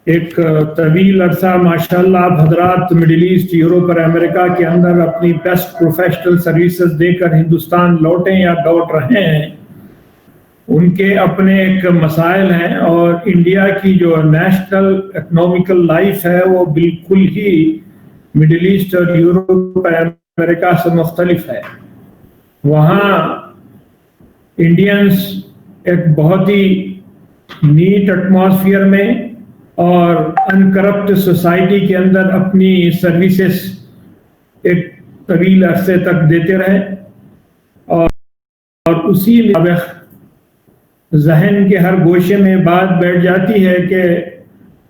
ایک طویل عرصہ ماشاءاللہ آپ حضرات مڈل ایسٹ، یورپ اور امریکہ کے اندر اپنی بیسٹ پروفیشنل سروسز دے کر ہندوستان لوٹیں یا لوٹ رہے ہیں، ان کے اپنے ایک مسائل ہیں، اور انڈیا کی جو نیشنل اکنامیکل لائف ہے وہ بالکل ہی مڈل ایسٹ اور یورپ اور امریکہ سے مختلف ہے۔ وہاں انڈینز ایک بہت ہی نیٹ ایٹماسفیئر میں اور انکرپٹ سوسائٹی کے اندر اپنی سروسز ایک طویل عرصے تک دیتے رہے، اور اسی مطابق ذہن کے ہر گوشے میں بات بیٹھ جاتی ہے کہ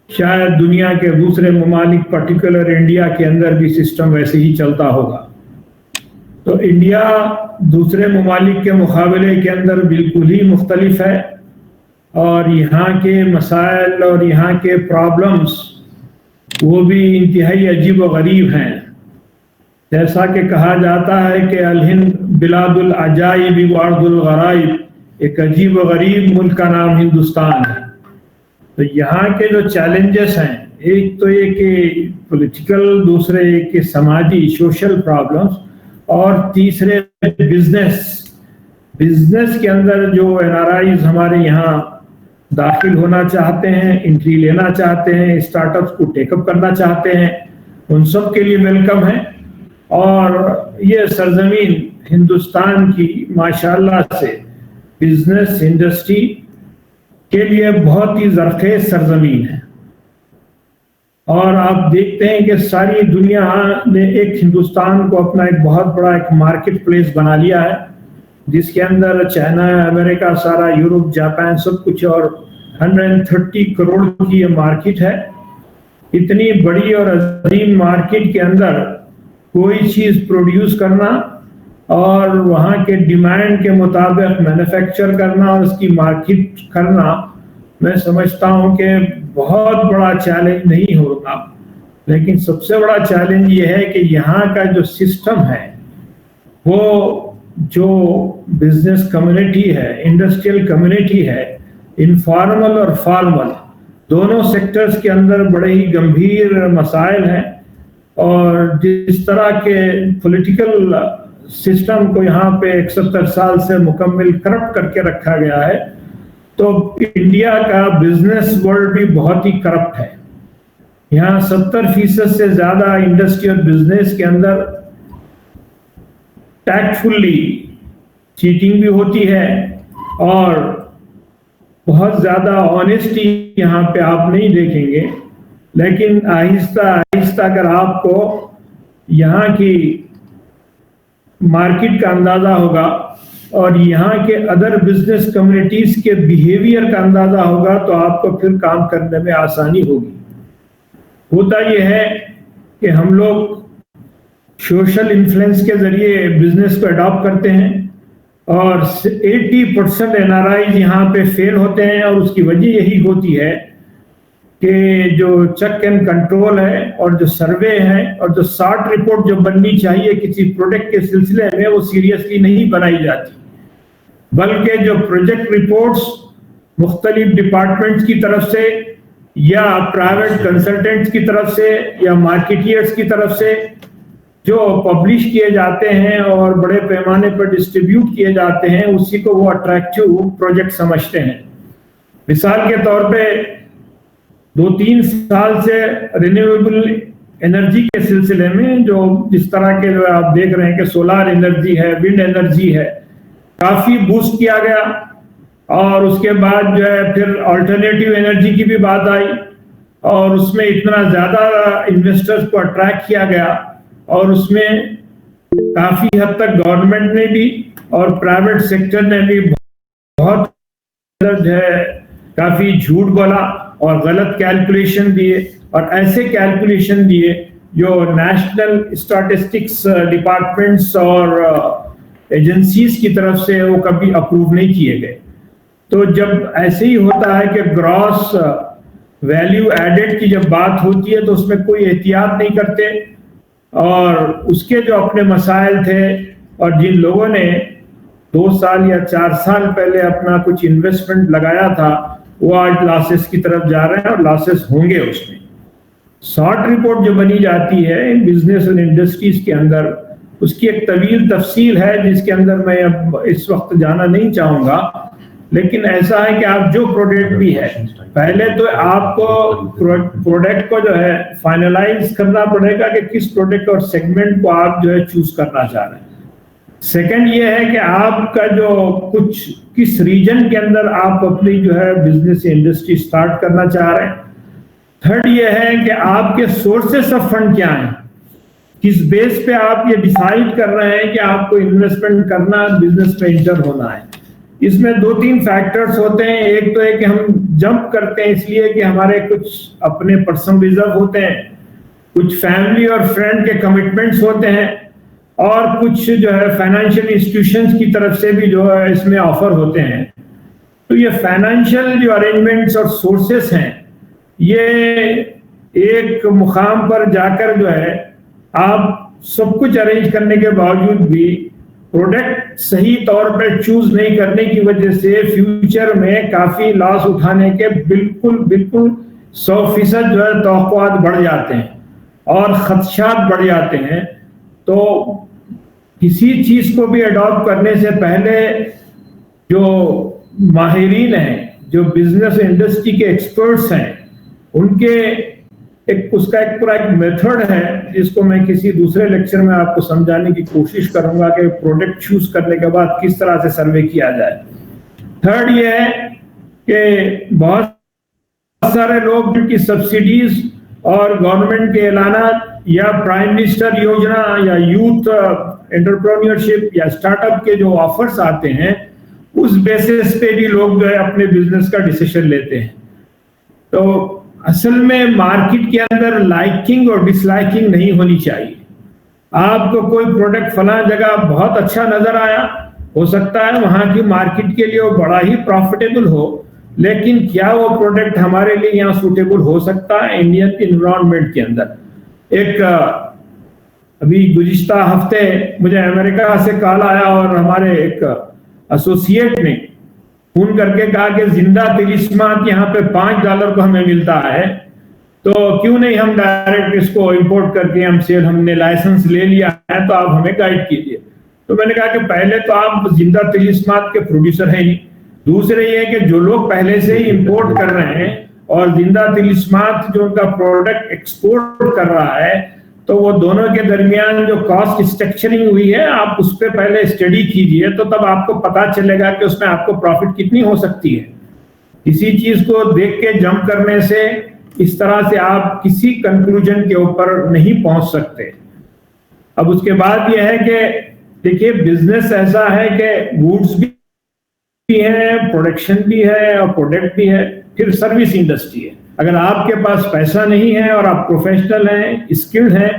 شاید دنیا کے دوسرے ممالک پرٹیکولر انڈیا کے اندر بھی سسٹم ویسے ہی چلتا ہوگا۔ تو انڈیا دوسرے ممالک کے مقابلے کے اندر بالکل ہی مختلف ہے، اور یہاں کے مسائل اور یہاں کے پرابلمز وہ بھی انتہائی عجیب و غریب ہیں۔ جیسا کہ کہا جاتا ہے کہ الہند بلاد العجائب وارض الغرائب، ایک عجیب و غریب ملک کا نام ہندوستان ہے۔ تو یہاں کے جو چیلنجز ہیں، ایک تو یہ کہ پولیٹیکل، دوسرے ایک کہ سماجی سوشل پرابلمز، اور تیسرے بزنس کے اندر جو NRIs ہمارے یہاں داخل ہونا چاہتے ہیں، انٹری لینا چاہتے ہیں، اسٹارٹ اپس کو ٹیک اپ کرنا چاہتے ہیں، ان سب کے لیے ویلکم ہے۔ اور یہ سرزمین ہندوستان کی ماشاءاللہ سے بزنس انڈسٹری کے لیے بہت ہی زرخیز سرزمین ہے، اور آپ دیکھتے ہیں کہ ساری دنیا نے ایک ہندوستان کو اپنا ایک بہت بڑا ایک مارکیٹ پلیس بنا لیا ہے، جس کے اندر چائنا، امریکہ، سارا یورپ، جاپان، سب کچھ، اور 130 کروڑ کی یہ مارکیٹ ہے۔ اتنی بڑی اور عظیم مارکیٹ کے اندر کوئی چیز پروڈیوس کرنا اور وہاں کے ڈیمانڈ کے مطابق مینوفیکچر کرنا اور اس کی مارکیٹ کرنا، میں سمجھتا ہوں کہ بہت بڑا چیلنج نہیں ہوگا، لیکن سب سے بڑا چیلنج یہ ہے کہ یہاں کا جو سسٹم ہے، وہ جو بزنس کمیونٹی ہے، انڈسٹریل کمیونٹی ہے، انفارمل اور فارمل دونوں سیکٹرز کے اندر بڑے ہی گمبھیر مسائل ہیں، اور جس طرح کے پولیٹیکل سسٹم کو یہاں پہ 71 سال سے مکمل کرپٹ کر کے رکھا گیا ہے، تو انڈیا کا بزنس ورلڈ بھی بہت ہی کرپٹ ہے۔ یہاں 70% سے زیادہ انڈسٹری اور بزنس کے اندر ٹیکٹفلی چیٹنگ بھی ہوتی ہے، اور بہت زیادہ آنیسٹی یہاں پہ آپ نہیں دیکھیں گے، لیکن آہستہ آہستہ اگر آپ کو یہاں کی مارکیٹ کا اندازہ ہوگا اور یہاں کے ادر بزنس کمیونٹیز کے بیہیویئر کا اندازہ ہوگا، تو آپ کو پھر کام کرنے میں آسانی ہوگی۔ ہوتا یہ ہے کہ ہم لوگ سوشل انفلوئنس کے ذریعے بزنس کو اڈاپٹ کرتے ہیں، اور 80% NRIs یہاں پہ فیل ہوتے ہیں، اور اس کی وجہ یہی ہوتی ہے کہ جو چیک اینڈ کنٹرول ہے، اور جو سروے ہے، اور جو SART رپورٹ جو بننی چاہیے کسی پروڈکٹ کے سلسلے میں، وہ سیریسلی نہیں بنائی جاتی، بلکہ جو پروجیکٹ رپورٹس مختلف ڈپارٹمنٹس کی طرف سے یا پرائیویٹ کنسلٹنٹس کی طرف سے یا مارکیٹئرز کی طرف سے جو پبلش کیے جاتے ہیں اور بڑے پیمانے پر ڈسٹریبیوٹ کیے جاتے ہیں، اسی کو وہ اٹریکٹیو پروجیکٹ سمجھتے ہیں۔ مثال کے طور پہ 2-3 سال سے رینیویبل انرجی کے سلسلے میں جو جس طرح کے جو آپ دیکھ رہے ہیں کہ سولار انرجی ہے، ونڈ انرجی ہے، کافی بوسٹ کیا گیا، اور اس کے بعد جو ہے پھر آلٹرنیٹیو انرجی کی بھی بات آئی، اور اس میں اتنا زیادہ انویسٹرز کو اٹریکٹ کیا گیا، اور اس میں کافی حد تک گورنمنٹ نے بھی اور پرائیویٹ سیکٹر نے بھی بہت جو ہے کافی جھوٹ بولا اور غلط کیلکولیشن دیے، اور ایسے کیلکولیشن دیے جو نیشنل اسٹیٹسٹکس ڈپارٹمنٹس اور ایجنسیز کی طرف سے وہ کبھی اپروو نہیں کیے گئے۔ تو جب ایسے ہی ہوتا ہے کہ گراس ویلیو ایڈڈ کی جب بات ہوتی ہے تو اس میں کوئی احتیاط نہیں کرتے، اور اس کے جو اپنے مسائل تھے، اور جن لوگوں نے 2 سال یا 4 سال پہلے اپنا کچھ انویسٹمنٹ لگایا تھا، وہ آج لاسز کی طرف جا رہے ہیں اور لاسز ہوں گے اس میں. شارٹ رپورٹ جو بنی جاتی ہے بزنس اور انڈسٹریز کے اندر، اس کی ایک طویل تفصیل ہے جس کے اندر میں اب اس وقت جانا نہیں چاہوں گا، لیکن ایسا ہے کہ آپ جو پروڈکٹ بھی ہے، پہلے تو آپ کو پروڈکٹ کو جو ہے فائنلائز کرنا پڑے گا کہ کس پروڈکٹ اور سیگمنٹ کو آپ جو ہے چوز کرنا چاہ رہے ہیں. سیکنڈ یہ ہے کہ آپ کا جو کس ریجن کے اندر آپ اپنی جو ہے بزنس انڈسٹری سٹارٹ کرنا چاہ رہے ہیں. تھرڈ یہ ہے کہ آپ کے سورسز آف فنڈ کیا ہیں، کس بیس پہ آپ یہ ڈیسائیڈ کر رہے ہیں کہ آپ کو انویسٹمنٹ کرنا، بزنس میں انٹر ہونا ہے. اس میں 2-3 فیکٹرز ہوتے ہیں. ایک تو ہے کہ ہم جمپ کرتے ہیں اس لیے کہ ہمارے کچھ اپنے پرسنل ریزرو ہوتے ہیں، کچھ فیملی اور فرینڈ کے کمٹمنٹس ہوتے ہیں، اور کچھ جو ہے فائنینشیل انسٹیٹیوشنز کی طرف سے بھی جو ہے اس میں آفر ہوتے ہیں. تو یہ فائنینشیل جو ارینجمنٹس اور سورسز ہیں، یہ ایک مقام پر جا کر جو ہے آپ سب کچھ ارینج کرنے کے باوجود بھی پروڈکٹ صحیح طور پہ چوز نہیں کرنے کی وجہ سے فیوچر میں کافی لاس اٹھانے کے بالکل 100% جو ہے توقعات بڑھ جاتے ہیں اور خدشات بڑھ جاتے ہیں. تو کسی چیز کو بھی اڈاپٹ کرنے سے پہلے جو ماہرین ہیں، جو بزنس انڈسٹری کے ایکسپرٹس ہیں، ان کے اس کا ایک پورا ایک میتھڈ ہے جس کو میں کسی دوسرے لیکچر میں آپ کو سمجھانے کی کوشش کروں گا کہ پروڈکٹ چوز کرنے کے بعد کس طرح سے سروے کیا جائے. تھرڈ یہ ہے کہ بہت سارے لوگ کی سبسڈیز اور گورنمنٹ کے اعلانات یا پرائم منسٹر یوجنا یا یوتھ انٹرپرینیورشپ یا اسٹارٹ اپ کے جو آفرز آتے ہیں، اس بیسس پہ بھی لوگ جو ہے اپنے بزنس کا ڈیسیشن لیتے ہیں. تو اصل میں مارکیٹ کے اندر لائکنگ اور ڈس لائکنگ نہیں ہونی چاہیے. آپ کو کوئی پروڈکٹ فلاں جگہ بہت اچھا نظر آیا، ہو سکتا ہے وہاں کی مارکیٹ کے لیے وہ بڑا ہی پروفیٹیبل ہو، لیکن کیا وہ پروڈکٹ ہمارے لیے یہاں سوٹیبل ہو سکتا ہے انڈین انوائرمنٹ کے اندر؟ ایک ابھی گزشتہ ہفتے مجھے امریکہ سے کال آیا اور ہمارے ایک ایسوسیٹ نے فون کر کے کہا کہ زندہ تلسمات یہاں پہ $5 کو ہمیں ملتا ہے، تو کیوں نہیں ہم ڈائریکٹ اس کو امپورٹ کر کے ہم نے لائسنس لے لیا ہے، تو آپ ہمیں گائیڈ کیجیے. تو میں نے کہا کہ پہلے تو آپ زندہ تلسمات کے پروڈیوسر ہیں نہیں، دوسرے یہ کہ جو لوگ پہلے سے ہی امپورٹ کر رہے ہیں اور زندہ تلسمات جو ان کا پروڈکٹ ایکسپورٹ کر رہا ہے، تو وہ دونوں کے درمیان جو کاسٹ اسٹرکچرنگ ہوئی ہے آپ اس پہ پہلے اسٹڈی کیجئے، تو تب آپ کو پتا چلے گا کہ اس میں آپ کو پروفٹ کتنی ہو سکتی ہے. کسی چیز کو دیکھ کے جمپ کرنے سے اس طرح سے آپ کسی کنکلوژن کے اوپر نہیں پہنچ سکتے. اب اس کے بعد یہ ہے کہ دیکھیے بزنس ایسا ہے کہ گوڈز بھی ہیں، پروڈکشن بھی ہے اور پروڈکٹ بھی ہے، پھر سروس انڈسٹری ہے. اگر آپ کے پاس پیسہ نہیں ہے اور آپ پروفیشنل ہیں، اسکلڈ ہیں،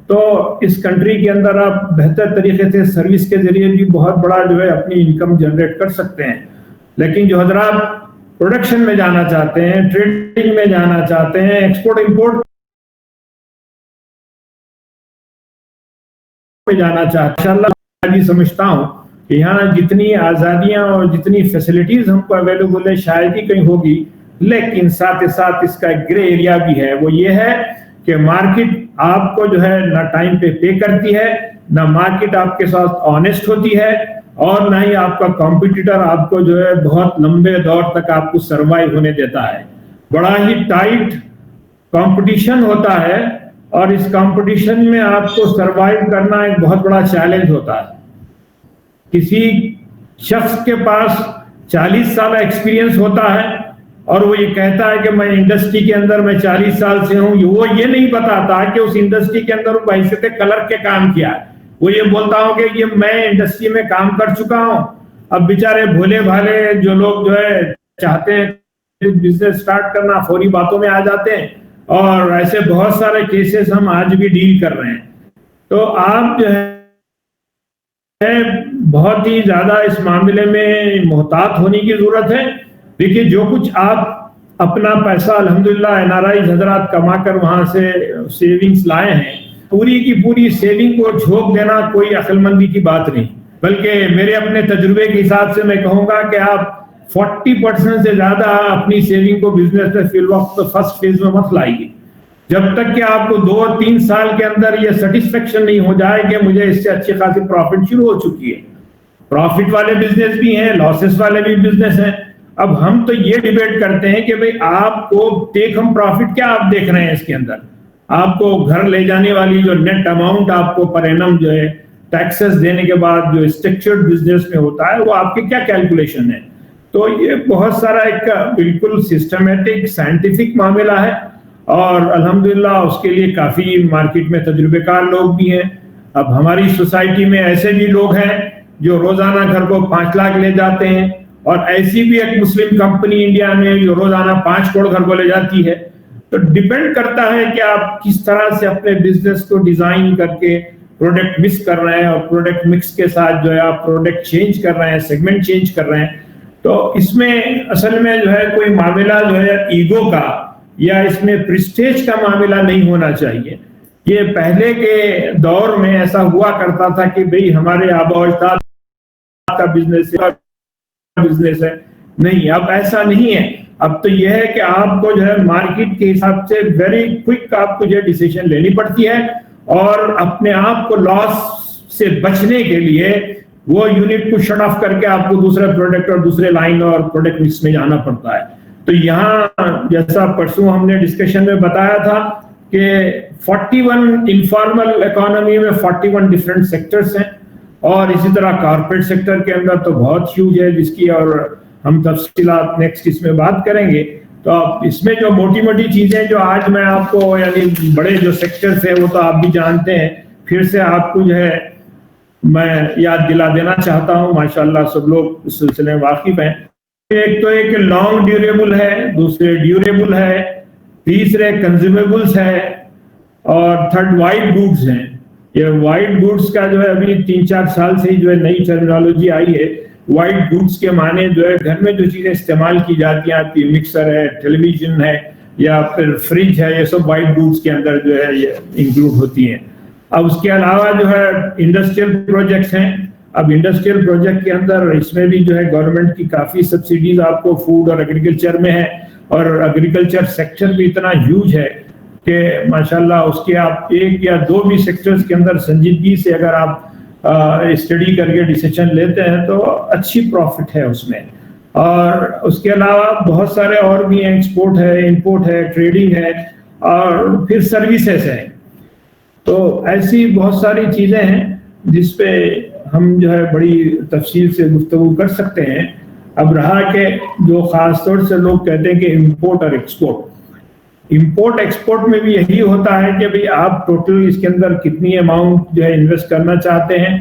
تو اس کنٹری کے اندر آپ بہتر طریقے سے سروس کے ذریعے بھی بہت بڑا جو ہے اپنی انکم جنریٹ کر سکتے ہیں. لیکن جو حضرات پروڈکشن میں جانا چاہتے ہیں، ٹریڈنگ میں جانا چاہتے ہیں، ایکسپورٹ امپورٹ میں جانا چاہتے ہیں، انشاءاللہ میں سمجھتا ہوں کہ یہاں جتنی آزادیاں اور جتنی فیسلٹیز ہم کو اویلیبل ہے شاید ہی کہیں ہوگی، لیکن ساتھ ہی ساتھ اس کا ایک گرے ایریا بھی ہے. وہ یہ ہے کہ مارکیٹ آپ کو جو ہے نہ ٹائم پہ پے کرتی ہے، نہ مارکیٹ آپ کے ساتھ آنےسٹ ہوتی ہے، اور نہ ہی آپ کا کمپیٹیٹر آپ کو جو ہے بہت لمبے دور تک آپ کو سروائیو ہونے دیتا ہے. بڑا ہی ٹائٹ کمپٹیشن ہوتا ہے، اور اس کمپٹیشن میں آپ کو سروائیو کرنا ایک بہت بڑا چیلنج ہوتا ہے. کسی شخص کے پاس 40 سال ایکسپیرینس ہوتا ہے اور وہ یہ کہتا ہے کہ میں انڈسٹری کے اندر میں 40 سال سے ہوں، وہ یہ نہیں بتاتا کہ اس انڈسٹری کے اندر وہ بحیثیت کلرک کے کام کیا ہے. وہ یہ بولتا ہوں کہ یہ میں انڈسٹری میں کام کر چکا ہوں. اب بیچارے بھولے بھالے جو لوگ جو ہے چاہتے ہیں بزنس سٹارٹ کرنا، فوری باتوں میں آ جاتے ہیں، اور ایسے بہت سارے کیسز ہم آج بھی ڈیل کر رہے ہیں. تو آپ جو ہے بہت ہی زیادہ اس معاملے میں محتاط ہونے کی ضرورت ہے. دیکھیے جو کچھ آپ اپنا پیسہ الحمدللہ NRIs حضرات کما کر وہاں سے سیونگز لائے ہیں، پوری کی پوری سیونگ کو جھونک دینا کوئی عقل مندی کی بات نہیں، بلکہ میرے اپنے تجربے کے حساب سے میں کہوں گا کہ آپ 40% سے زیادہ اپنی سیونگ کو بزنس میں فی الوقت فرسٹ فیز میں مت لائیے، جب تک کہ آپ کو 2-3 سال کے اندر یہ سیٹسفیکشن نہیں ہو جائے کہ مجھے اس سے اچھی خاصی پروفٹ شروع ہو چکی ہے۔ پروفٹ والے بزنس بھی ہیں، لاسز والے بھی بزنس ہیں۔ اب ہم تو یہ ڈیبیٹ کرتے ہیں کہ بھئی آپ کو ٹیک ہم پروفٹ کیا آپ دیکھ رہے ہیں اس کے اندر، آپ کو گھر لے جانے والی جو نیٹ اماؤنٹ آپ کو پر اینم جو ہے ٹیکسز دینے کے بعد جو اسٹرکچرڈ بزنس میں ہوتا ہے وہ آپ کے کیا کیلکولیشن ہے۔ تو یہ بہت سارا ایک بالکل سسٹمیٹک سائنٹیفک معاملہ ہے، اور الحمدللہ اس کے لیے کافی مارکیٹ میں تجربے کار لوگ بھی ہیں۔ اب ہماری سوسائٹی میں ایسے بھی لوگ ہیں جو روزانہ گھر کو 5 لاکھ لے جاتے ہیں، اور ایسی بھی ایک مسلم کمپنی انڈیا میں جو روزانہ 5 کروڑ گھر کو لے جاتی ہے۔ تو ڈیپینڈ کرتا ہے کہ آپ کس طرح سے اپنے بزنس کو ڈیزائن کر کے پروڈکٹ مکس کر رہے ہیں، اور پروڈکٹ مکس کے ساتھ جو ہے آپ پروڈکٹ چینج کر رہے ہیں، سیگمنٹ چینج کر رہے ہیں۔ تو اس میں اصل میں جو ہے کوئی معاملہ جو ہے ایگو کا یا اس میں پریسٹیج کا معاملہ نہیں ہونا چاہیے۔ یہ پہلے کے دور میں ایسا ہوا کرتا تھا کہ بھئی ہمارے آبا و اجداد کا بزنس ہے، نہیں اب ایسا نہیں ہے۔ اب تو یہ ہے کہ آپ کو جو ہے مارکیٹ کے حساب سے ویری کوئک آپ کو جو ڈیسیژن لینی پڑتی ہے، اور اپنے آپ کو لاس سے بچنے کے لیے وہ یونٹ کو شٹ آف کر کے آپ کو دوسرے پروڈکٹ اور دوسرے لائن اور پروڈکٹ مکس میں جانا پڑتا ہے۔ تو یہاں جیسا پرسوں ہم نے ڈسکشن میں بتایا تھا کہ 41 انفارمل اکانومی میں 41 ڈیفرنٹ سیکٹرز ہیں، اور اسی طرح کارپوریٹ سیکٹر کے اندر تو بہت ہیوج ہے، جس کی اور ہم تفصیلات نیکسٹ اس میں بات کریں گے۔ تو آپ اس میں جو موٹی موٹی چیزیں جو آج میں آپ کو یعنی بڑے جو سیکٹرز ہیں وہ تو آپ بھی جانتے ہیں، پھر سے آپ کو جو ہے میں یاد دلا دینا چاہتا ہوں، ماشاءاللہ سب لوگ اس سلسلے میں واقف ہیں۔ ایک تو ایک لانگ ڈیوریبل ہے، دوسرے ڈیوریبل ہے، تیسرے کنزیومیبلز ہے، اور تھرڈ وائٹ گوڈز ہیں۔ یہ وائٹ گوڈز کا جو ہے ابھی 3-4 سال سے ہی جو ہے نئی ٹرمینالوجی آئی ہے۔ وائٹ گوڈز کے معنی جو ہے گھر میں جو چیزیں استعمال کی جاتی ہیں، آپ کی مکسر ہے، ٹیلی ویژن ہے، یا پھر فریج ہے، یہ سب وائٹ گوڈز کے اندر جو ہے یہ انکلوڈ ہوتی ہیں۔ اب اس کے علاوہ جو ہے انڈسٹریل پروجیکٹس ہیں۔ اب انڈسٹریل پروجیکٹ کے اندر اس میں بھی جو ہے گورنمنٹ کی کافی سبسڈیز آپ کو فوڈ اور ایگریکلچر میں ہے، اور ایگریکلچر سیکٹر بھی اتنا ہیوج ہے کہ ماشاءاللہ اس کے آپ 1 یا 2 بھی سیکٹرز کے اندر سنجیدگی سے اگر آپ اسٹڈی کر کے ڈیسیژن لیتے ہیں تو اچھی پروفٹ ہے اس میں۔ اور اس کے علاوہ بہت سارے اور بھی ہیں، ایکسپورٹ ہے، امپورٹ ہے، ٹریڈنگ ہے، اور پھر سروسز ہے۔ تو ایسی بہت ساری چیزیں ہیں جس پہ ہم جو ہے بڑی تفصیل سے گفتگو کر سکتے ہیں۔ اب رہا کہ جو خاص طور سے لوگ کہتے ہیں کہ امپورٹ اور امپورٹ ایکسپورٹ میں بھی یہی ہوتا ہے کہ بھئی آپ ٹوٹل اس کے اندر کتنی اماؤنٹ جو ہے انویسٹ کرنا چاہتے ہیں۔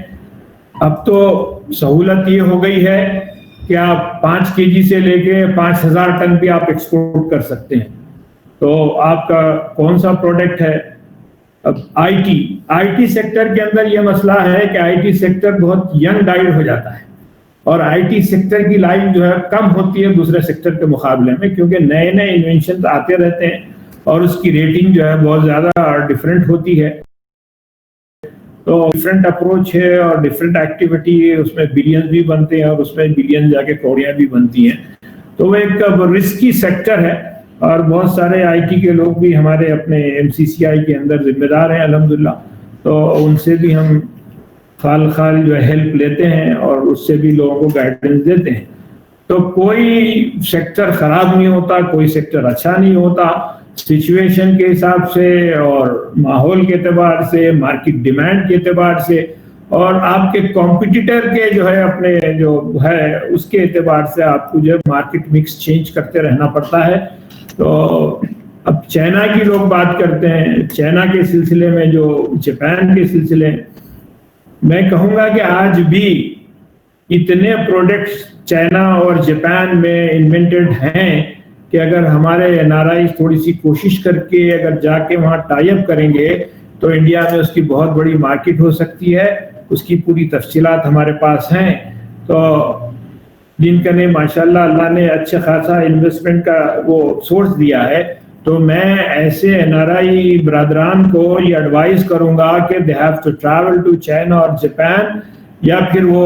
اب تو سہولت یہ ہو گئی ہے کہ آپ 5 kg سے لے کے 5000 ٹن بھی آپ ایکسپورٹ کر سکتے ہیں۔ تو آپ کا کون سا پروڈکٹ ہے؟ اب آئی ٹی سیکٹر کے اندر یہ مسئلہ ہے کہ آئی ٹی سیکٹر بہت ینگ ڈائڈ ہو جاتا ہے، اور آئی ٹی سیکٹر کی لائف جو ہے کم ہوتی ہے دوسرے سیکٹر کے مقابلے میں، کیونکہ نئے انوینشن آتے رہتے ہیں، اور اس کی ریٹنگ جو ہے بہت زیادہ ڈیفرنٹ ہوتی ہے۔ تو ڈیفرنٹ اپروچ ہے اور ڈیفرنٹ ایکٹیویٹی ہے، اس میں بلینز بھی بنتے ہیں اور اس میں بلین جا کے کروڑیاں بھی بنتی ہیں۔ تو وہ ایک رسکی سیکٹر ہے، اور بہت سارے آئی ٹی کے لوگ بھی ہمارے اپنے ایم سی سی آئی کے اندر ذمہ دار ہیں الحمدللہ، تو ان سے بھی ہم خال جو ہے ہیلپ لیتے ہیں اور اس سے بھی لوگوں کو گائیڈنس دیتے ہیں۔ تو کوئی سیکٹر خراب نہیں ہوتا، کوئی سیکٹر اچھا نہیں ہوتا، سچویشن کے حساب سے اور ماحول کے اعتبار سے، مارکیٹ ڈیمانڈ کے اعتبار سے، اور آپ کے کمپٹیٹر کے جو ہے اپنے جو ہے اس کے اعتبار سے آپ کو جو ہے مارکیٹ مکس چینج کرتے رہنا پڑتا ہے۔ تو اب چائنا کی لوگ بات کرتے ہیں، چائنا کے سلسلے میں جو جاپان کے سلسلے میں کہوں گا کہ آج بھی اتنے پروڈکٹس چائنا اور جاپان میں انوینٹڈ ہیں کہ اگر ہمارے این آر آئی تھوڑی سی کوشش کر کے اگر جا کے وہاں ٹائی اپ کریں گے تو انڈیا میں اس کی بہت بڑی مارکیٹ ہو سکتی ہے۔ اس کی پوری تفصیلات ہمارے پاس ہیں، تو جن کا نے ماشاءاللہ اللہ نے اچھا خاصا انویسٹمنٹ کا وہ سورس دیا ہے، تو میں ایسے این آر آئی برادران کو یہ ایڈوائز کروں گا کہ they have to travel to China اور جاپان، یا پھر وہ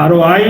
ROI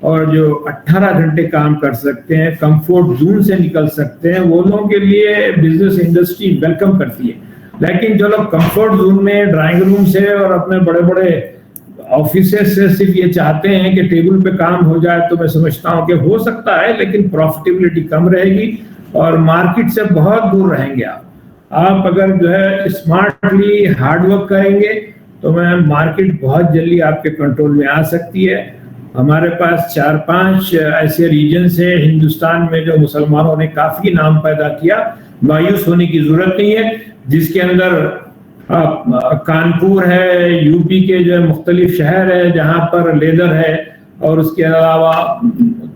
اور جو 18 گھنٹے کام کر سکتے ہیں, کمفورٹ زون سے نکل سکتے ہیں, وہ لوگوں کے لیے بزنس انڈسٹری ویلکم کرتی ہے. لیکن جو لوگ کمفورٹ زون میں ڈرائنگ روم سے اور اپنے بڑے بڑے آفیسز سے صرف یہ چاہتے ہیں کہ ٹیبل پہ کام ہو جائے, تو میں سمجھتا ہوں کہ ہو سکتا ہے لیکن پروفیٹیبلٹی کم رہے گی اور مارکیٹ سے بہت دور رہیں گے. آپ اگر جو ہے اسمارٹلی ہارڈ ورک کریں گے تو میں مارکیٹ بہت جلدی آپ کے کنٹرول میں آ سکتی ہے. ہمارے پاس 4-5 ایسے ریجنز ہیں ہندوستان میں جو مسلمانوں نے کافی نام پیدا کیا, مایوس ہونے کی ضرورت نہیں ہے, جس کے اندر کانپور ہے, یو پی کے جو مختلف شہر ہے جہاں پر لیدر ہے, اور اس کے علاوہ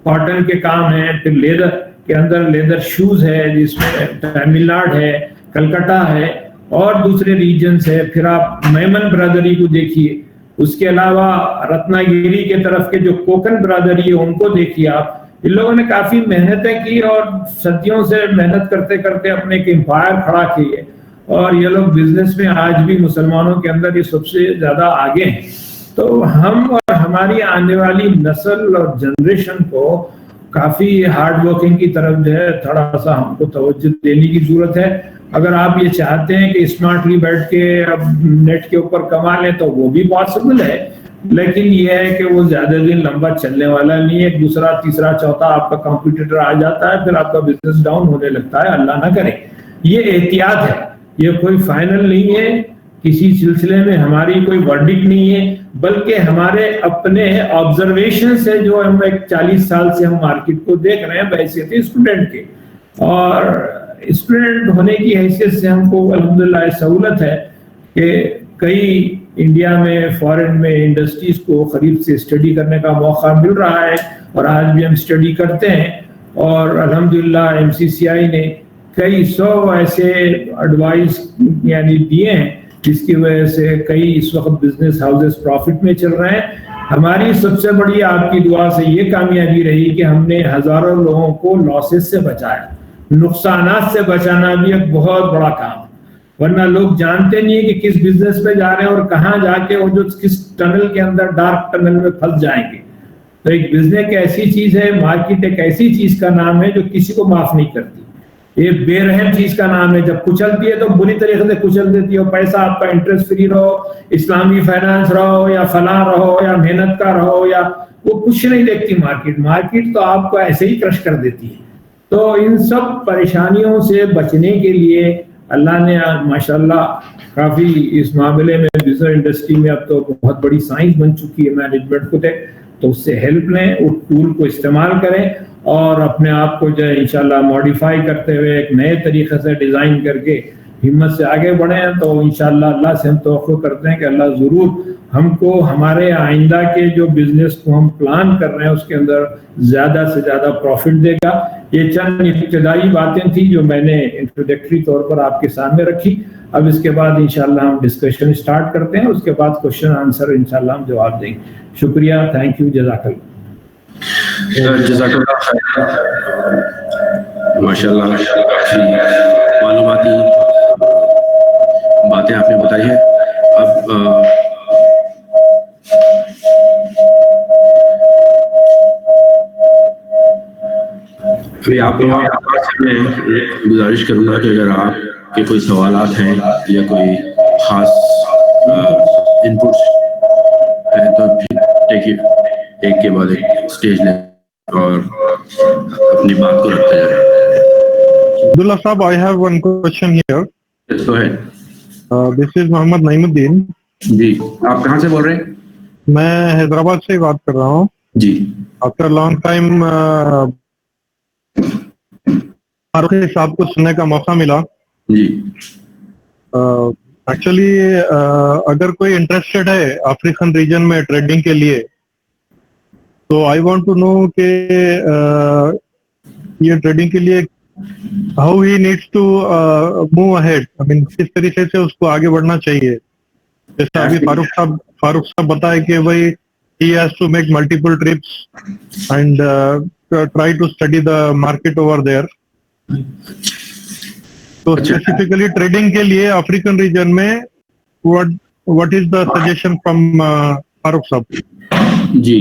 کاٹن کے کام ہیں, پھر لیدر کے اندر لیدر شوز ہے جس میں تمل ناڈو ہے, کلکتہ ہے اور دوسرے ریجنز ہے. پھر آپ میمن برادری کو دیکھیے, اس کے علاوہ رتنا گیری کے طرف کے جو کوکن برادری ہے ان کو دیکھیے آپ. ان لوگوں نے کافی محنتیں کی اور صدیوں سے محنت کرتے کرتے اپنے ایک امپائر کھڑا کیے, اور یہ لوگ بزنس میں آج بھی مسلمانوں کے اندر یہ سب سے زیادہ آگے ہیں. تو ہم اور ہماری آنے والی نسل اور جنریشن کو کافی ہارڈ ورکنگ کی طرف جو ہے تھوڑا سا ہم کو توجہ دینے کی ضرورت ہے. اگر آپ یہ چاہتے ہیں کہ اسمارٹلی بیٹھ کے اب نیٹ کے اوپر کما لیں تو وہ بھی پاسبل ہے, لیکن یہ ہے کہ وہ زیادہ دن لمبا چلنے والا نہیں ہے. دوسرا تیسرا چوتھا آپ کا کمپیٹیٹر آ جاتا ہے, پھر آپ کا بزنس ڈاؤن ہونے لگتا ہے. اللہ نہ کرے. یہ احتیاط ہے, یہ کوئی فائنل نہیں ہے, کسی سلسلے میں ہماری کوئی ورڈکٹ نہیں ہے, بلکہ ہمارے اپنے آبزرویشن سے جو ہم 40 سال سے ہم مارکیٹ کو دیکھ رہے ہیں بحیثیت اسٹوڈنٹ کے, اور اسٹوڈنٹ ہونے کی حیثیت سے ہم کو الحمدللہ سہولت ہے کہ کئی انڈیا میں فارن میں انڈسٹریز کو قریب سے اسٹڈی کرنے کا موقع مل رہا ہے, اور آج بھی ہم اسٹڈی کرتے ہیں. اور الحمدللہ MCCI نے کئی 100 ایسے ایڈوائز یعنی دیے ہیں جس کی وجہ سے کئی اس وقت بزنس ہاؤسز پروفٹ میں چل رہے ہیں. ہماری سب سے بڑی آپ کی دعا سے یہ کامیابی رہی کہ ہم نے ہزاروں لوگوں کو لاسز سے بچایا. نقصانات سے بچانا بھی ایک بہت بڑا کام, ورنہ لوگ جانتے نہیں ہیں کہ کس بزنس پہ جا رہے ہیں اور کہاں جا کے وہ جو کس ٹنل کے اندر ڈارک ٹنل میں پھنس جائیں گے. تو ایک بزنس ایک ایسی چیز ہے, مارکیٹ ایک ایسی چیز کا نام ہے جو کسی کو معاف نہیں کرتی. یہ بے رحم چیز کا نام ہے, جب کچلتی ہے تو بری طریقے سے کچل دیتی ہے. پیسہ آپ کا انٹرسٹ فری رہو, اسلامی فائنانس رہو یا فلاں رہو یا محنت کا رہو, یا وہ کچھ نہیں دیکھتی مارکیٹ. مارکیٹ تو آپ کو ایسے ہی کرش کر دیتی ہے. تو ان سب پریشانیوں سے بچنے کے لیے اللہ نے ماشاءاللہ کافی اس معاملے میں بزنس انڈسٹری میں اب تو بہت بڑی سائنس بن چکی ہے مینجمنٹ کو دیکھ, تو اس سے ہیلپ لیں, اس ٹول کو استعمال کریں اور اپنے آپ کو جو ہے انشاءاللہ موڈیفائی کرتے ہوئے ایک نئے طریقے سے ڈیزائن کر کے ہمت سے آگے بڑھیں. تو انشاءاللہ اللہ سے ہم توقع کرتے ہیں کہ اللہ ضرور ہم کو ہمارے آئندہ کے جو بزنس کو ہم پلان کر رہے ہیں اس کے اندر زیادہ سے زیادہ پروفٹ دے گا. یہ چند ابتدائی باتیں تھیں جو میں نے انٹروڈکٹری طور پر آپ کے سامنے رکھی. اب اس کے بعد انشاءاللہ ہم ڈسکشن سٹارٹ کرتے ہیں, اس کے بعد کوشچن آنسر انشاءاللہ ہم جواب دیں گے. شکریہ, تھینک یو, جزاک اللہ. جزاک اللہ خیر. ماشاءاللہ کافی معلوماتی باتیں آپ نے بتائی ہیں. اب آپ میں گزارش کروں گا کہ اگر آپ کے کوئی سوالات ہیں یا کوئی خاص انپٹس ہیں تو ایک کے بعد ایک اسٹیج لیں اور اپنی بات کو رکھتے جائیں. Abdullah Saab, I have one question here. Yes, go ahead. This is Mohammad Naimuddin. جی, آپ کہاں سے بول رہے ہیں؟ میں حیدرآباد سے بات کر رہا ہوں. جی. آفٹر لانگ ٹائم فاروق صاحب کو سننے کا موقع ملا. جی. ایکچولی اگر کوئی انٹرسٹڈ ہے افریقن ریجن میں ٹریڈنگ کے لیے تو آئی وانٹ ٹو نو کہ یہ ٹریڈنگ کے لیے how he needs to move ahead, I mean کس طریقے سے اس کو آگے بڑھنا چاہیے. جیسا ابھی فاروق صاحب بتائے کہ بھائی he has to make multiple trips and try to study the market over there. تو اسپیسیفکلی ٹریڈنگ کے لیے افریقن ریجن میں what is the suggestion from فاروق صاحب؟ جی,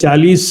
40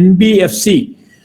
NBFC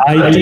IT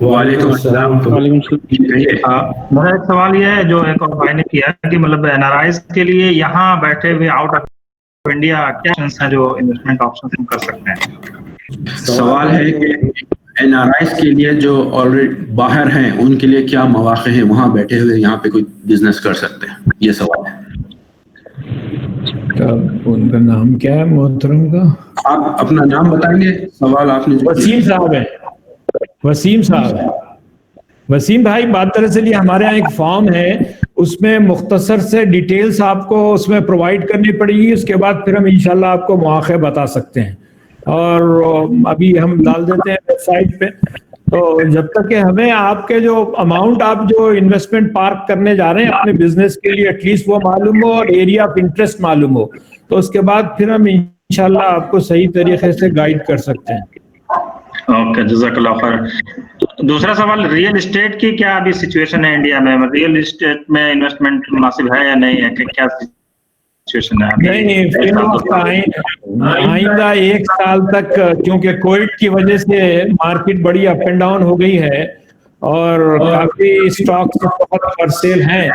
وعلیکم السلام. میرا ایک سوال یہ ہے جو ایک اور بھائی نے کیا کہ مطلب NRIs کے لیے یہاں بیٹھے ہوئے آؤٹ آف انڈیا کیا آپشنس ہیں جو انویسٹمنٹ آپشنس ہم کر سکتے ہیں؟ سوال ہے کہ NRIs کے لیے جو آلریڈی باہر ہیں ان کے لیے کیا مواقع ہیں وہاں بیٹھے ہوئے یہاں پہ کوئی بزنس کر سکتے ہیں, یہ سوال ہے. ان کا نام کیا ہے محترم کا؟ آپ اپنا نام بتائیں گے. سوال آپ نے وسیم صاحب ہے. وسیم صاحب ہے. وسیم بھائی بات دراصل یہ ہمارے یہاں ایک فارم ہے, اس میں مختصر سے ڈیٹیلز آپ کو اس میں پرووائڈ کرنی پڑے گی, اس کے بعد پھر ہم انشاءاللہ آپ کو مواقع بتا سکتے ہیں. اور ابھی ہم ڈال دیتے ہیں ویب سائٹ پہ. تو جب تک کہ ہمیں آپ کے جو اماؤنٹ آپ جو انویسٹمنٹ پارک کرنے جا رہے ہیں اپنے بزنس کے لیے ایٹ لیسٹ وہ معلوم ہو اور ایریا آف انٹرسٹ معلوم ہو, تو اس کے بعد پھر ہم انشاءاللہ آپ کو صحیح طریقے سے گائیڈ کر سکتے ہیں. اوکے, جزاک اللہ خیر. دوسرا سوال, ریئل اسٹیٹ کی کیا ابھی سچویشن ہے انڈیا میں؟ ریئل اسٹیٹ میں انویسٹمنٹ مناسب ہے یا نہیں ہے, کہ کیا سچویشن ہے؟ نہیں, فی الوقت آئندہ ایک سال تک کیونکہ کووڈ کی وجہ سے مارکیٹ بڑی اپ اینڈ ڈاؤن ہو گئی ہے اور کافی اسٹاکس بہت فار سیل ہیں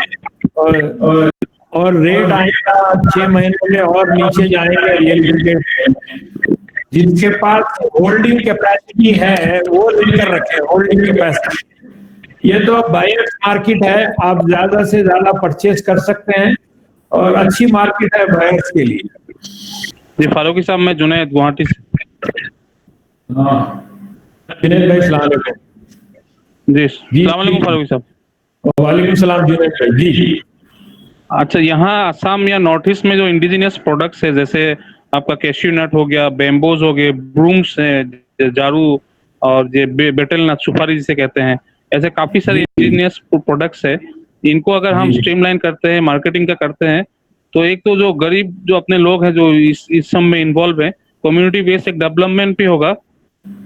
اور ریٹ آئندہ 6 مہینے میں اور نیچے جائیں گے. ریئل اسٹیٹ جن کے پاس ہولڈنگ کیپیسٹی ہے وہ لے کر رکھے ہولڈنگ کیپیسٹی. یہ تو بائرس مارکیٹ ہے, آپ زیادہ سے زیادہ پرچیز کر سکتے ہیں اور اچھی مارکیٹ ہے بائرس کے لیے. جی فاروقی صاحب, میں جنید گوہاٹی سے. جنید بھائی السلام علیکم. جی السلام علیکم فاروقی صاحب. وعلیکم السلام جنید بھائی. جی اچھا, یہاں آسام یا نارتھ ایسٹ میں جو انڈیجینس پروڈکٹس ہے جیسے آپ کا کیشیو نٹ ہو گیا, بیمبوز ہو گئے, برومس ہیں, جارو اور یہ بیٹل نٹ سپاری جسے کہتے ہیں, ایسے کافی سارے انڈیجینس پروڈکٹس ہے. ان کو اگر ہم اسٹریم لائن کرتے ہیں, مارکیٹنگ کا کرتے ہیں, تو ایک تو جو غریب جو اپنے لوگ ہیں جو اس سب میں انوالو ہیں, کمیونٹی بیس ایک ڈیولپمنٹ بھی ہوگا,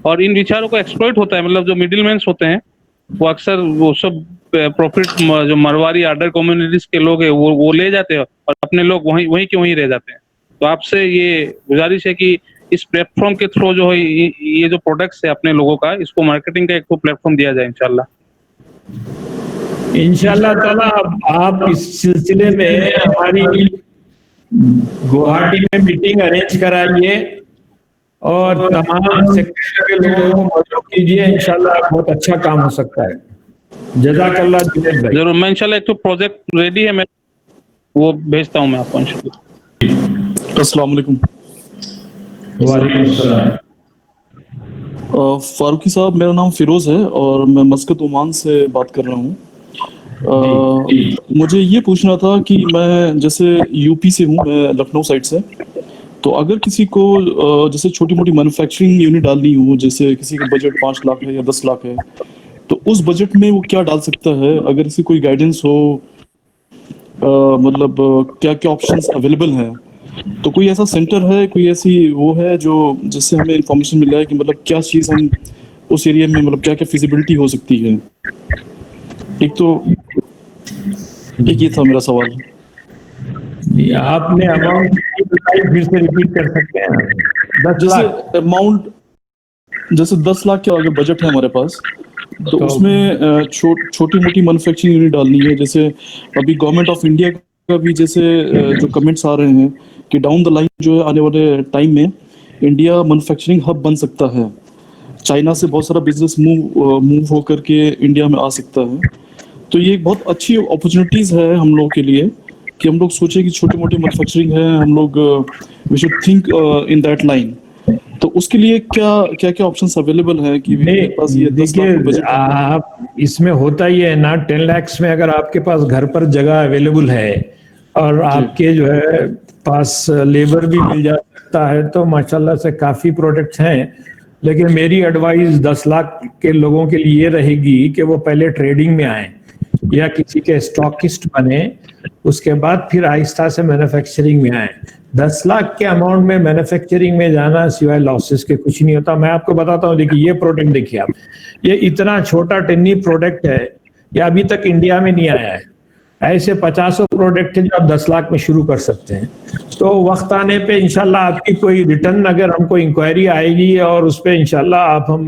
اور ان بیچاروں کو ایکسپلائٹ ہوتا ہے. مطلب جو مڈل مینس ہوتے ہیں وہ اکثر وہ سب پروفٹ جو مرواڑی آرڈر کمیونٹیز کے لوگ ہیں وہ لے جاتے ہیں اور اپنے لوگ وہیں کے وہیں رہ جاتے ہیں. تو آپ سے یہ گزارش ہے کہ اس پلیٹ فارم کے تھرو جو ہے یہ جو پروڈکٹس ہے اپنے لوگوں کا, اس کو مارکیٹنگ کا ایک تو پلیٹ فارم دیا جائے انشاءاللہ. انشاءاللہ تعالیٰ آپ اس سلسلے میں ہماری گوہاٹی میں میٹنگ ارینج کرائیے اور تمام سیکٹر کے لوگوں کو مدعو کیجیے, انشاءاللہ بہت اچھا کام ہو سکتا ہے. جزاک اللہ جنید بھائی. ضرور, میں انشاءاللہ ایک تو پروجیکٹ ریڈی ہے, میں وہ بھیجتا ہوں میں آپ کو انشاءاللہ. السلام علیکم. وعلیکم السلام. فاروقی صاحب, میرا نام فیروز ہے اور میں مسقط عمان سے بات کر رہا ہوں. مجھے یہ پوچھنا تھا کہ میں جیسے یو پی سے ہوں, میں لکھنؤ سائڈ سے, تو اگر کسی کو جیسے چھوٹی موٹی مینوفیکچرنگ یونٹ ڈالنی ہو, جیسے کسی کا بجٹ 5 لاکھ ہے یا 10 لاکھ ہے, تو اس بجٹ میں وہ کیا ڈال سکتا ہے؟ اگر اس کی کوئی گائیڈنس ہو, مطلب کیا کیا آپشنس اویلیبل ہیں, تو کوئی ایسا سینٹر ہے, کوئی ایسی وہ ہے جو جس سے ہمیں انفارمیشن مل جائے کہ مطلب کیا چیز ہم اس ایریا میں مطلب کیا کیا فیزیبلٹی ہو سکتی ہے. ایک تو ایک یہ تھا میرا سوال. آپ نے اماؤنٹ پھر سے ریپیٹ کر سکتے ہیں؟ جیسے اماؤنٹ جیسے 10 لاکھ کا اگر بجٹ ہے ہمارے پاس, تو اس میں چھوٹی موٹی مینوفیکچرنگ یونٹ ڈالنی ہے. جیسے ابھی گورنمنٹ آف انڈیا کا بھی جیسے جو کمنٹس آ رہے ہیں کہ ڈاؤن دا لائن جو ہے آنے والے ٹائم میں انڈیا مینوفیکچرنگ ہب بن سکتا ہے, چائنا سے بہت سارا بزنس موو ہو کر کے انڈیا میں آ سکتا ہے. تو یہ ایک بہت اچھی اپرچونیٹیز ہے ہم لوگوں کے لیے کہ ہم لوگ سوچیں کہ چھوٹی موٹی مینوفیکچرنگ ہے, ہم لوگ we should think in that line. تو اس کے لیے کیا کیا آپشنس اویلیبل ہیں کہ میرے پاس یہ 10 لاکھ کا بجٹ ہے؟ آپ اس میں ہوتا ہی ہے نا, 10 lakhs میں اگر آپ کے پاس گھر پر جگہ اویلیبل ہے اور آپ کے جو ہے پاس لیبر بھی مل جاتا ہے تو ماشاءاللہ سے کافی پروڈکٹس ہیں. لیکن میری ایڈوائز 10 لاکھ کے لوگوں کے لیے یہ رہے گی کہ وہ پہلے ٹریڈنگ میں آئیں یا کسی کے اسٹاکسٹ بنے, اس کے بعد پھر آہستہ سے مینوفیکچرنگ میں آئیں. 10 لاکھ کے اماؤنٹ میں مینوفیکچرنگ میں جانا سوائے لاسز کے کچھ نہیں ہوتا. میں آپ کو بتاتا ہوں, دیکھیے یہ پروڈکٹ دیکھیے آپ, یہ اتنا چھوٹا ٹنی پروڈکٹ ہے, یہ ابھی تک انڈیا میں نہیں آیا ہے. ایسے 50 پروڈکٹ ہیں جو آپ 10 لاکھ میں شروع کر سکتے ہیں. تو وقت آنے پہ انشاءاللہ آپ کی کوئی ریٹرن اگر ہم کو انکوائری آئے گی اور اس پہ انشاءاللہ آپ ہم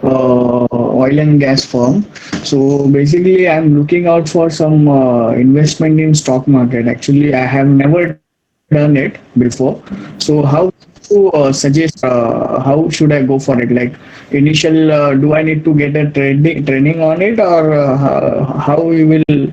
oil and gas firm. So basically I'm looking out for some investment in stock market. Actually I have never done it before. So how to suggest how should I go for it? Like initial do I need to get a training on it, or how you will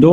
2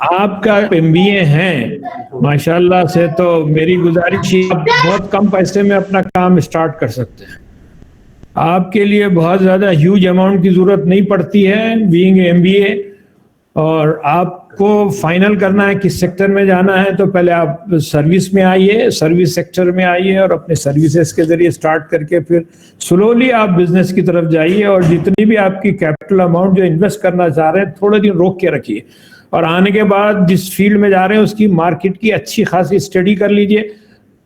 آپ کا MBA ہے ماشاءاللہ سے, تو میری گزارش ہے آپ بہت کم پیسے میں اپنا کام اسٹارٹ کر سکتے ہیں. آپ کے لیے بہت زیادہ ہیوج اماؤنٹ کی ضرورت نہیں پڑتی ہے بینگ MBA, اور آپ کو فائنل کرنا ہے کس سیکٹر میں جانا ہے تو پہلے آپ سروس میں آئیے, سروس سیکٹر میں آئیے اور اپنے سروسز کے ذریعے سٹارٹ کر کے پھر سلولی آپ بزنس کی طرف جائیے, اور جتنی بھی آپ کی کیپٹل اماؤنٹ جو انویسٹ کرنا چاہ رہے ہیں تھوڑے دن روک کے رکھیے, اور آنے کے بعد جس فیلڈ میں جا رہے ہیں اس کی مارکیٹ کی اچھی خاصی اسٹڈی کر لیجئے,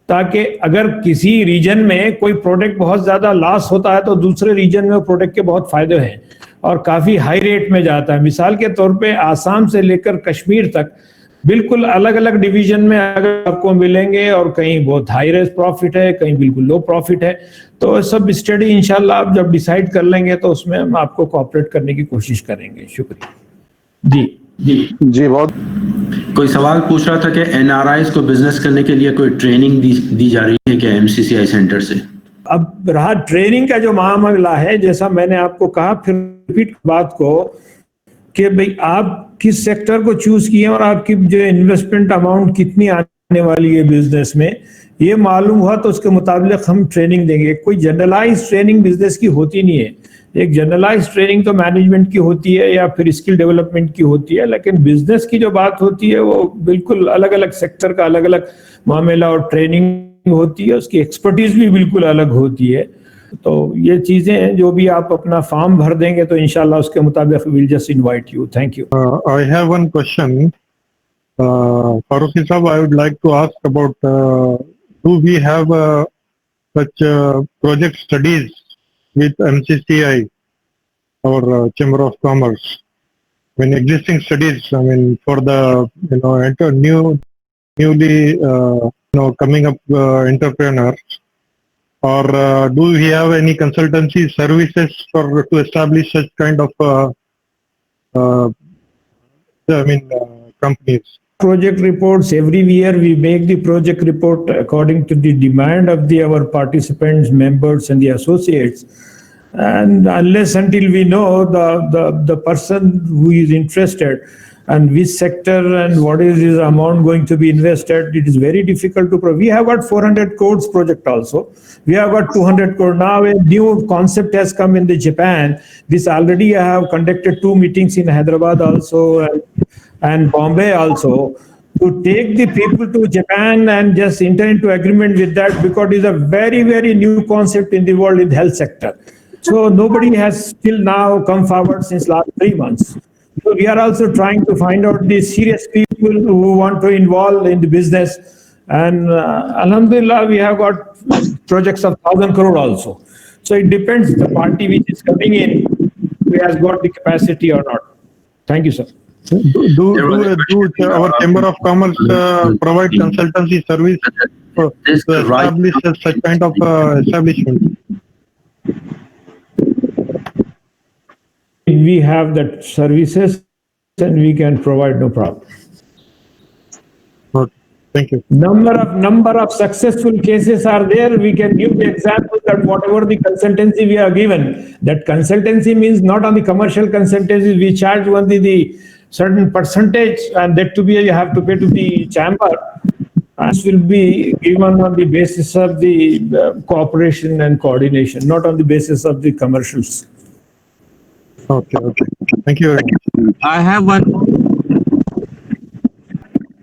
تاکہ اگر کسی ریجن میں کوئی پروڈکٹ بہت زیادہ لاس ہوتا ہے تو دوسرے ریجن میں پروڈکٹ کے بہت فائدے ہیں اور کافی ہائی ریٹ میں جاتا ہے. مثال کے طور پہ آسام سے لے کر کشمیر تک بالکل الگ الگ ڈویژن میں اگر آپ کو ملیں گے, اور کہیں بہت ہائی ریٹ پروفٹ ہے, کہیں بالکل لو پروفٹ ہے, تو سب اسٹڈی انشاءاللہ آپ جب ڈیسائیڈ کر لیں گے تو اس میں ہم آپ کو کوآپریٹ کرنے کی کوشش کریں گے. شکریہ. جی بہت. کوئی سوال پوچھ رہا تھا کہ NRIs کو بزنس کرنے کے لیے کوئی ٹریننگ دی جا رہی ہے کیا MCCI سینٹر سے؟ اب رہا ٹریننگ کا جو معاملہ ہے, جیسا میں نے آپ کو کہا, پھر ریپیٹ بات کو کہ بھئی آپ کس سیکٹر کو چوز کیے اور آپ کی جو انویسٹمنٹ اماؤنٹ کتنی آنے والی ہے بزنس میں, یہ معلوم ہوا تو اس کے مطابق ہم ٹریننگ دیں گے. کوئی جنرلائز ٹریننگ بزنس کی ہوتی نہیں ہے. ایک جنرلائز ٹریننگ تو مینجمنٹ کی ہوتی ہے یا پھر اسکل ڈیولپمنٹ کی ہوتی ہے, لیکن بزنس کی جو بات ہوتی ہے وہ بالکل الگ الگ سیکٹر کا الگ الگ معاملہ اور ٹریننگ ہوتی ہے, اس کی ایکسپرٹیز بھی بالکل الگ ہوتی ہے. تو یہ چیزیں ہیں جو بھی آپ اپنا فارم بھر دیں گے تو انشاءاللہ اس کے مطابق we'll just invite you. Thank you. I have one question. Farooqi Sahab, I would like to ask about do we have such project studies with MCCI or Chamber of Commerce? I mean, existing studies, I mean, for the newly coming up entrepreneurs, or do we have any consultancy services to establish such kind of companies? Project reports, every year we make the project report according to the demand of our participants, members and the associates. And unless until we know the person who is interested and which sector and what is his amount going to be invested, it is very difficult to prove. We have got 400 crores project also. We have got 200 crore. Now a new concept has come in the Japan. This already I have conducted 2 meetings in Hyderabad also and Bombay also, to take the people to Japan and just enter into agreement with that, because it is a very, very new concept in the world in the health sector. So nobody has till now come forward since last 3 months. So we are also trying to find out the serious people who want to involve in the business. And Alhamdulillah, we have got projects of 1,000 crore also. So it depends the party which is coming in, who has got the capacity or not. Thank you, sir. Do our Chamber of Commerce provide consultancy service to establish such kind of establishment? We have that services and we can provide, no problem. Okay. Thank you. Number of successful cases are there. We can give the example that whatever the consultancy we are given, that consultancy means not on the commercial consultancy, we charge only the certain percentage, and that to be you have to pay to the chamber. This will be given on the basis of the cooperation and coordination, not on the basis of the commercials. Okay. Thank you very much. I have one.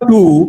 2